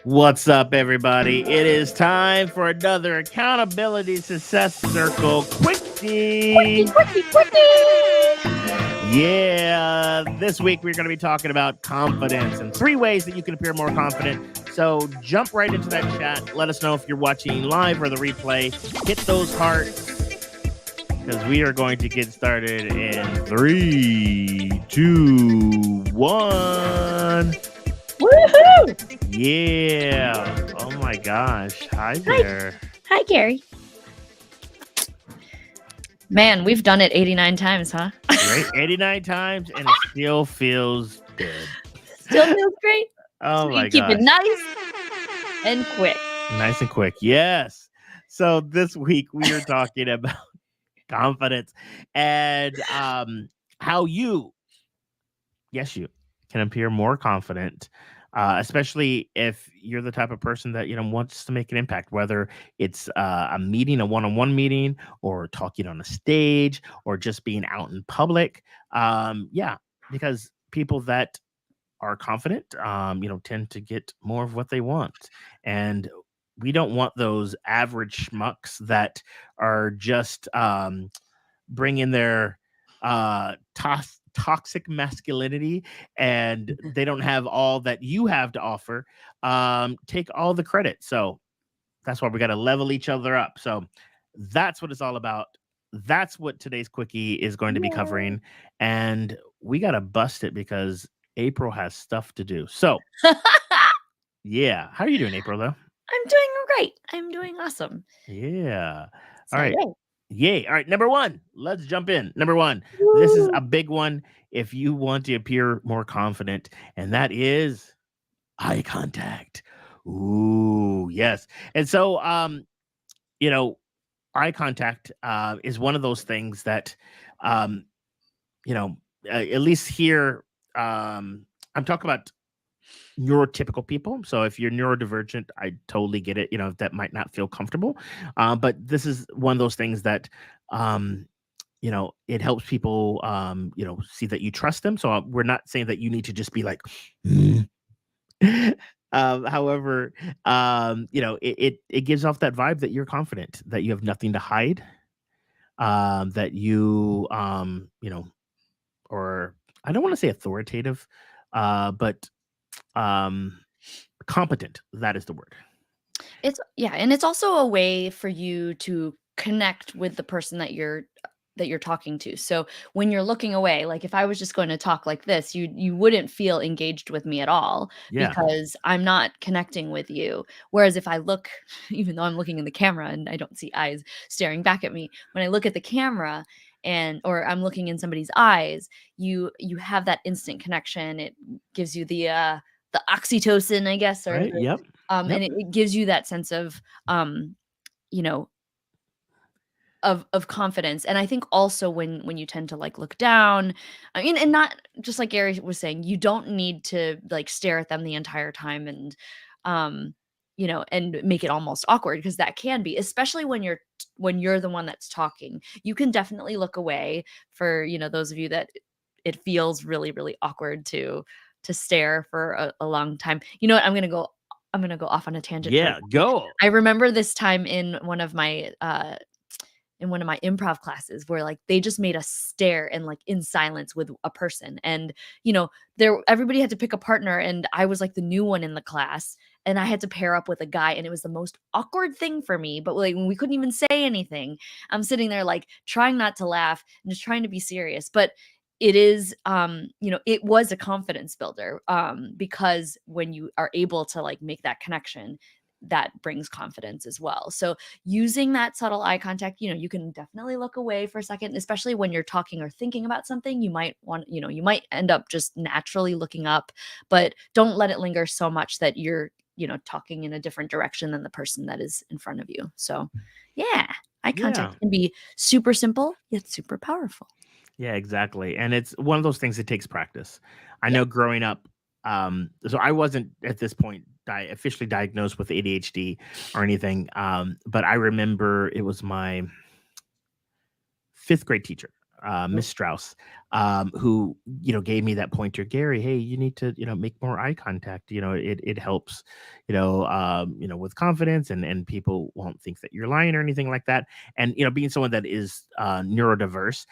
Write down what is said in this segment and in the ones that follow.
What's up, everybody? It is time for another Accountability Success Circle Quickie. Quickie. Yeah, this week we're going to be talking about confidence and 3 ways that you can appear more confident. So jump right into that chat. Let us know if you're watching live or the replay. Hit those hearts because we are going to get started in 3, 2, 1. Woohoo! Yeah. Oh my gosh. Hi there. Hi, Gary. Man, we've done it 89 times, huh? Great. 89 times and it still feels good. Still feels great. Oh So my you keep gosh. it nice and quick. Nice and quick. Yes. So this week we are talking about confidence and how you can appear more confident, especially if you're the type of person that wants to make an impact, whether it's a meeting, a one-on-one meeting, or talking on a stage, or just being out in public. Because people that are confident, tend to get more of what they want, and we don't want those average schmucks that are just bringing their toxic masculinity and they don't have all that you have to offer. Take all the credit. So that's why we got to level each other up. So that's what it's all about. That's what today's quickie is going to be covering. And we got to bust it because April has stuff to do. So yeah. How are you doing, April, though? I'm doing great. I'm doing awesome. Yeah. So, All right. Yay. All right. Number 1. Let's jump in. Number 1. Woo. This is a big one if you want to appear more confident, and that is eye contact. Ooh, yes. And so, eye contact is one of those things that, at least here, I'm talking about neurotypical people. So if you're neurodivergent, I totally get it. That might not feel comfortable. But this is one of those things that, it helps people, see that you trust them. So we're not saying that you need to just be like, however, it gives off that vibe that you're confident, that you have nothing to hide, that you, or I don't want to say authoritative, but competent. That is the word. And it's also a way for you to connect with the person that you're talking to. So when you're looking away, like if I was just going to talk like this, you wouldn't feel engaged with me at all because I'm not connecting with you. Whereas if I look, even though I'm looking in the camera and I don't see eyes staring back at me, when I look at the camera or I'm looking in somebody's eyes, you have that instant connection. It gives you the oxytocin, I guess, or right. Yep. And it gives you that sense of of confidence. And I think also when you tend to like look down, I mean, and not just like Gary was saying, you don't need to like stare at them the entire time and and make it almost awkward, because that can be, especially when you're the one that's talking. You can definitely look away for those of you that it feels really, really awkward to stare for a long time. You know what? I'm gonna go off on a tangent. Yeah, go. I remember this time in one of my improv classes where like they just made us stare and like in silence with a person, and everybody had to pick a partner, and I was like the new one in the class, and I had to pair up with a guy, and it was the most awkward thing for me. But like when we couldn't even say anything, I'm sitting there like trying not to laugh and just trying to be serious. But it is it was a confidence builder, because when you are able to like make that connection, that brings confidence as well. So using that subtle eye contact, you can definitely look away for a second, especially when you're talking or thinking about something. You might end up just naturally looking up, but don't let it linger so much that you're talking in a different direction than the person that is in front of you. So yeah, eye contact can be super simple yet super powerful. Yeah, exactly. And it's one of those things that takes practice. I know growing up, so I wasn't at this point officially diagnosed with ADHD or anything. But I remember it was my 5th grade teacher. Miss Strauss, who gave me that pointer. Gary, hey, you need to make more eye contact. It helps, with confidence, and people won't think that you're lying or anything like that. And being someone that is neurodiverse,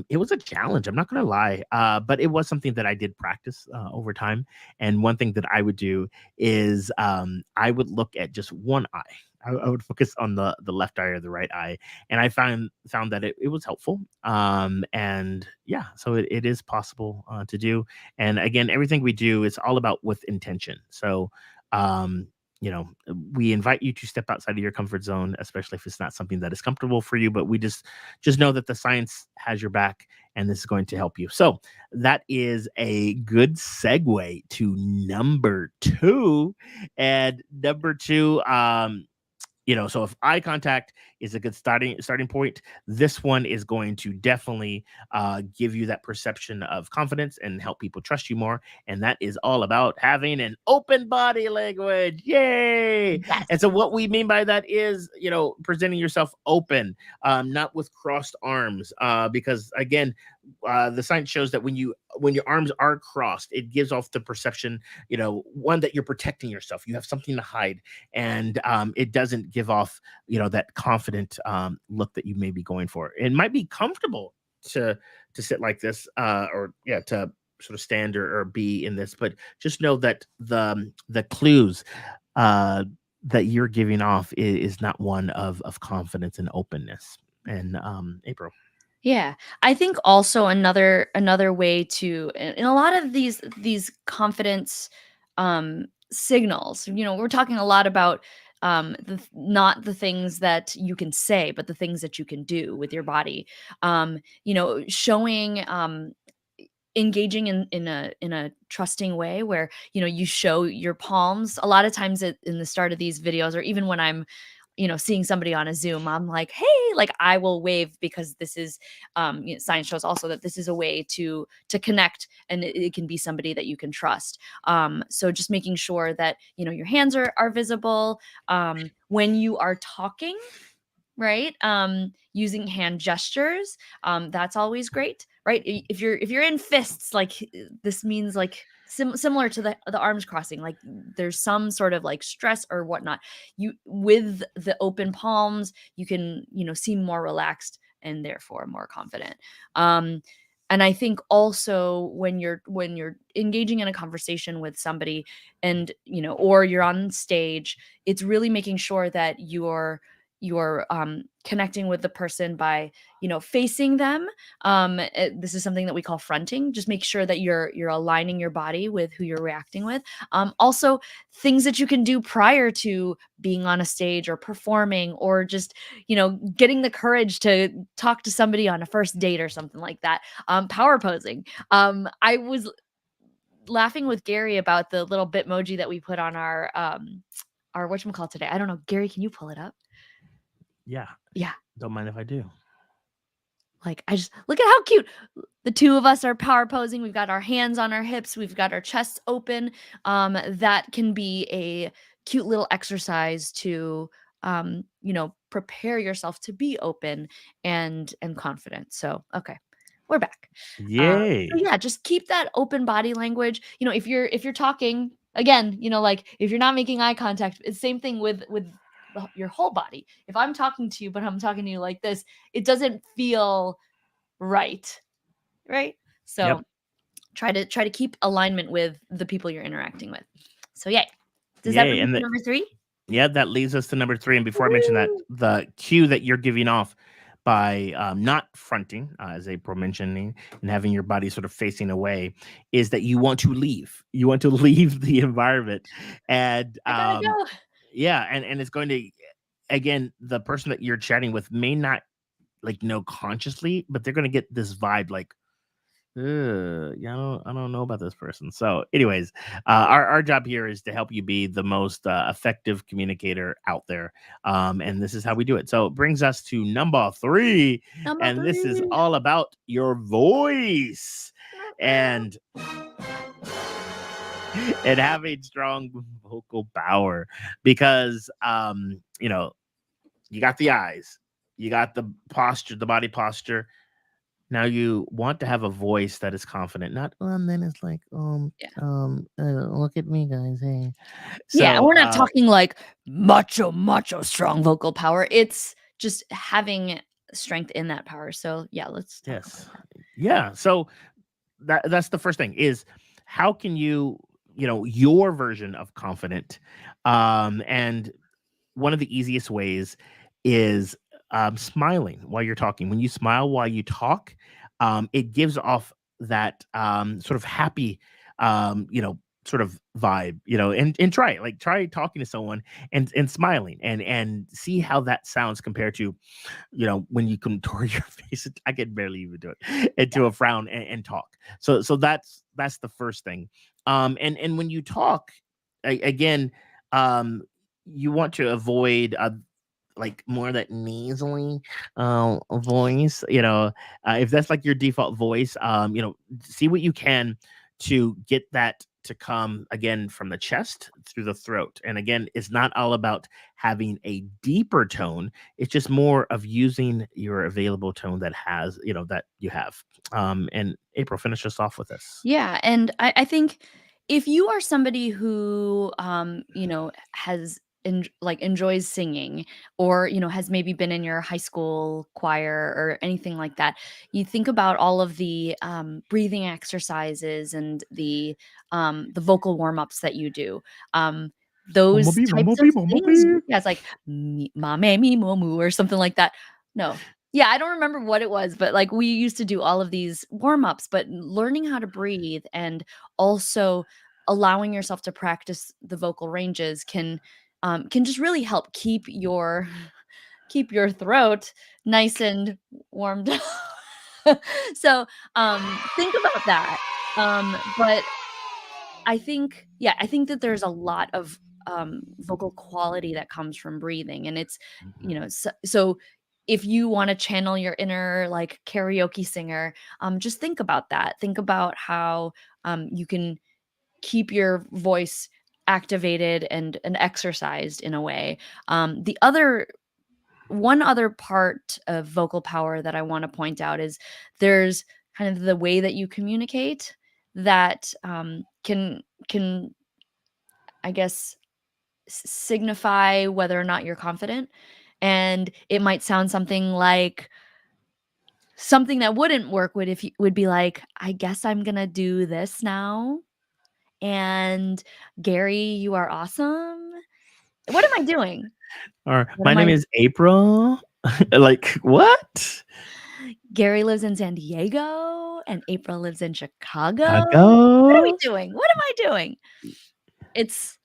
it was a challenge. I'm not going to lie, but it was something that I did practice over time. And one thing that I would do is I would look at just one eye. I would focus on the left eye or the right eye, and I found that it was helpful. And yeah, so it is possible to do. And again, everything we do is all about with intention. So um, we invite you to step outside of your comfort zone, especially if it's not something that is comfortable for you. But we just know that the science has your back, and this is going to help you. So that is a good segue to number two. And number two, so if eye contact is a good starting point, this one is going to definitely give you that perception of confidence and help people trust you more. And that is all about having an open body language. Yay! Yes. And so what we mean by that is, presenting yourself open, not with crossed arms, because again, the science shows that when your arms are crossed, it gives off the perception, one, that you're protecting yourself. You have something to hide, and it doesn't give off, that confident look that you may be going for. It might be comfortable to sit like this, or yeah, to sort of stand or be in this, but just know that the clues that you're giving off is not one of confidence and openness. And April. Yeah. I think also another way to in a lot of these confidence signals, we're talking a lot about not the things that you can say, but the things that you can do with your body. Showing engaging in a trusting way where you show your palms a lot of times in the start of these videos, or even when I'm seeing somebody on a Zoom, I'm like, hey, like I will wave, because this is science shows also that this is a way to connect, and it can be somebody that you can trust. So just making sure that your hands are visible when you are talking, right? Using hand gestures, that's always great, right? If you're in fists, like this means like similar to the arms crossing, like there's some sort of like stress or whatnot. You with the open palms, you can seem more relaxed and therefore more confident. Um, and I think also when you're engaging in a conversation with somebody, and or you're on stage, it's really making sure that you're connecting with the person by facing them. This is something that we call fronting. Just make sure that you're aligning your body with who you're reacting with. Also, things that you can do prior to being on a stage or performing, or just getting the courage to talk to somebody on a first date or something like that. Power posing. I was laughing with Gary about the little bitmoji that we put on our whatchamacallit today. I don't know, Gary, can you pull it up? Yeah, Yeah. don't mind if I do. Like, I just look at how cute the two of us are power posing. We've got our hands on our hips. We've got our chests open. That can be a cute little exercise to, prepare yourself to be open and confident. So, okay, we're back. So Yay. yeah, just keep that open body language. If you're talking again, like if you're not making eye contact, it's the same thing with your whole body. If I'm talking to you, but I'm talking to you like this, it doesn't feel right, right? Yep. So try to keep alignment with the people you're interacting with. So yay. Does that Yay. bring us And to number 3? yeah, that leads us to number three. And before I mention that, Woo! the cue that you're giving off by not fronting, as April mentioning, and having your body sort of facing away, is that you want to leave. You want to leave the environment. And I gotta go. yeah, and it's going to, again, the person that you're chatting with may not like know consciously, but they're going to get this vibe like, yeah, I don't know about this person. So, anyways, our job here is to help you be the most effective communicator out there, and this is how we do it. So, it brings us to number three, Number and this is 3. all about your voice and and having strong vocal power, because you got the eyes, you got the posture, the body posture, Now you want to have a voice that is confident, not, and then it's like, Yeah. look at me, guys. Hey. Yeah, and So, we're not talking like macho, macho, strong vocal power. It's just having strength in that power. So yeah, let's talk about yes. that. Yeah. So that's the first thing is how can you, your version of confident, and one of the easiest ways is smiling while you're talking. When you smile while you talk, it gives off that sort of happy, sort of vibe, and try it. Like try talking to someone and smiling and see how that sounds compared to, when you contort your face. I can barely even do it into a frown and talk. So that's the first thing. And when you talk, again, you want to avoid like more of that nasally voice. If that's like your default voice, see what you can to get that to come again from the chest through the throat. And again, it's not all about having a deeper tone. It's just more of using your available tone that has, that you have. And April, finish us off with this. Yeah, and I think if you are somebody who, has enjoys singing or, has maybe been in your high school choir or anything like that, you think about all of the, breathing exercises and the vocal warm-ups that you do. Those Bumblebee, types of bumblebee, things, bumblebee. yeah, it's like, "Me ma me me mo moo," or something like that. No. Yeah, I don't remember what it was, but, like, we used to do all of these warm-ups, but learning how to breathe and also allowing yourself to practice the vocal ranges can just really help keep your throat nice and warmed up. So, think about that. But I think that there's a lot of, vocal quality that comes from breathing, and it's, Mhm. so if you wanna channel your inner, like, karaoke singer, just think about that. Think about how, you can keep your voice activated and exercised in a way. The other one other part of vocal power that I wanna point out is there's kind of the way that you communicate that, can I guess, signify whether or not you're confident. And it might sound something like something that wouldn't work would be like, "I guess I'm gonna do this now, and Gary, you are awesome." What am I doing? Or What my am I name is April. Like what? Gary lives in San Diego, and April lives in Chicago. What are we Chicago. doing? What am I doing? It's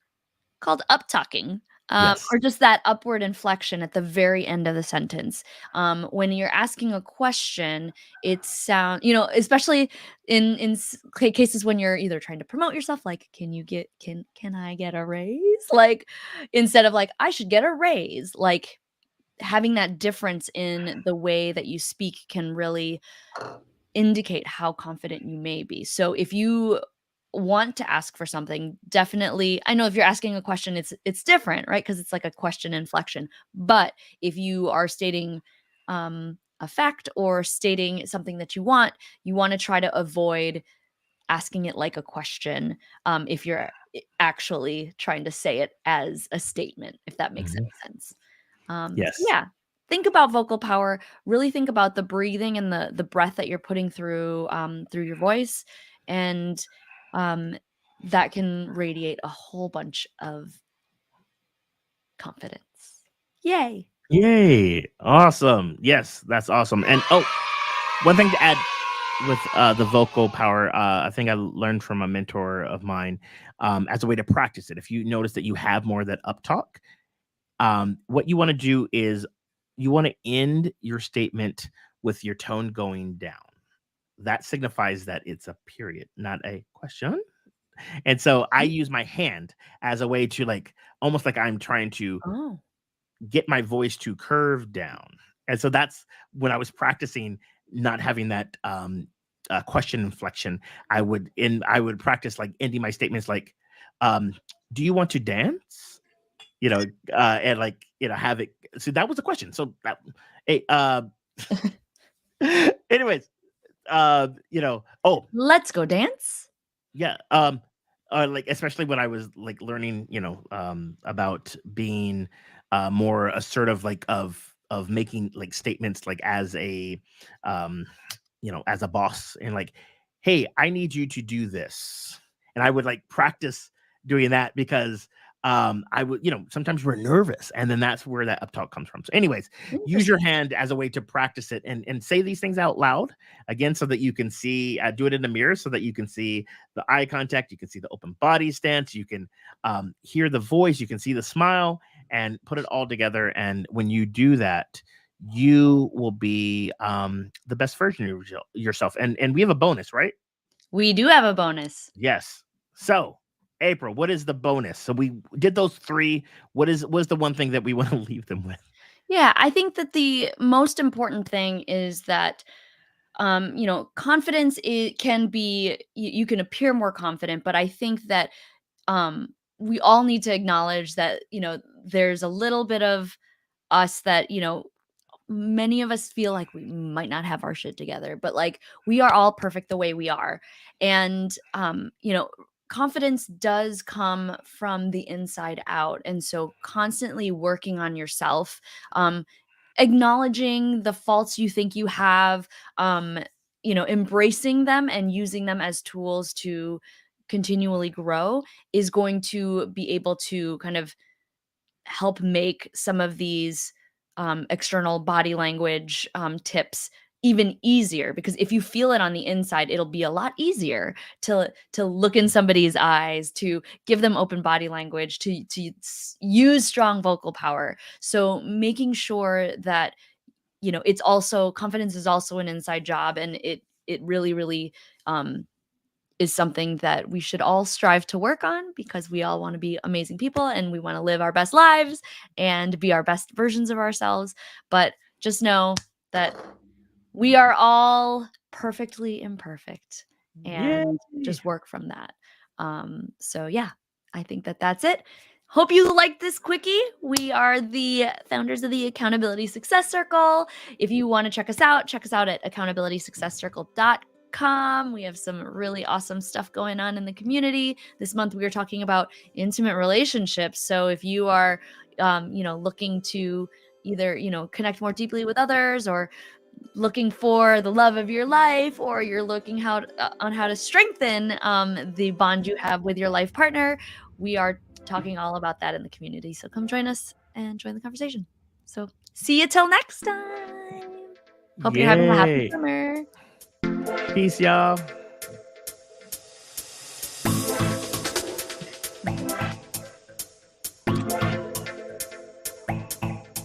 called up talking, Yes. or just that upward inflection at the very end of the sentence. When you're asking a question, especially in cases when you're either trying to promote yourself, like, can I get a raise? Like, instead of like, I should get a raise, like having that difference in the way that you speak can really indicate how confident you may be. So if you want to ask for something, definitely I know if you're asking a question, it's different, right? Because it's like a question inflection. But if you are stating a fact or stating something that you want to try to avoid asking it like a question, if you're actually trying to say it as a statement, if that makes Mhm. any sense. So Yes. yeah, think about vocal power. Really think about the breathing and the breath that you're putting through your voice, and um, that can radiate a whole bunch of confidence. Yay! Yay. Awesome. Yes, that's awesome. And one thing to add with the vocal power, I think I learned from a mentor of mine, as a way to practice it. If you notice that you have more of that up talk, what you want to do is you want to end your statement with your tone going down. That signifies that it's a period, not a question. And so I Mhm. use my hand as a way to like almost like I'm trying to Oh, get my voice to curve down. And so that's when I was practicing not having that question inflection. I would practice like ending my statements like, um, "Do you want to dance?" And like have it. So that was a question. So that, hey, anyways, oh, Let's go dance. yeah. Like especially when I was like learning, about being more assertive, like of making like statements, like as a, um, as a boss, and like, hey, I need you to do this, and I would like practice doing that because I would, sometimes we're nervous, and then that's where that up talk comes from. So, anyways, use your Interesting. hand as a way to practice it and say these things out loud again, so that you can see, do it in the mirror, so that you can see the eye contact, you can see the open body stance, you can hear the voice, you can see the smile, and put it all together. And when you do that, you will be the best version of yourself. And we have a bonus, right? We do have a bonus. Yes. So, April, what is the bonus? So we did those three. What is the one thing that we want to leave them with? Yeah, I think that the most important thing is that confidence, it can be, you can appear more confident, but I think that um we all need to acknowledge that, there's a little bit of us that, many of us feel like we might not have our shit together, but like we are all perfect the way we are. And confidence does come from the inside out. And so constantly working on yourself, um acknowledging the faults you think you have, um embracing them and using them as tools to continually grow is going to be able to kind of help make some of these external body language tips even easier, because if you feel it on the inside, it'll be a lot easier to look in somebody's eyes, to give them open body language, to use strong vocal power. So making sure that, it's also, confidence is also an inside job, and it really really um is something that we should all strive to work on, because we all want to be amazing people and we want to live our best lives and be our best versions of ourselves. But just know that we are all perfectly imperfect, and Yay! just work from that. So yeah, I think that that's it. Hope you like this quickie. We are the founders of the Accountability Success Circle. If you want to check us out at accountabilitysuccesscircle.com. We have some really awesome stuff going on in the community. This month we are talking about intimate relationships. So if you are looking to either, connect more deeply with others, or looking for the love of your life, or you're looking on how to strengthen the bond you have with your life partner, we are talking all about that in the community. So come join us and join the conversation. So see you till next time. Hope you're having a happy Yay! summer. Peace, y'all.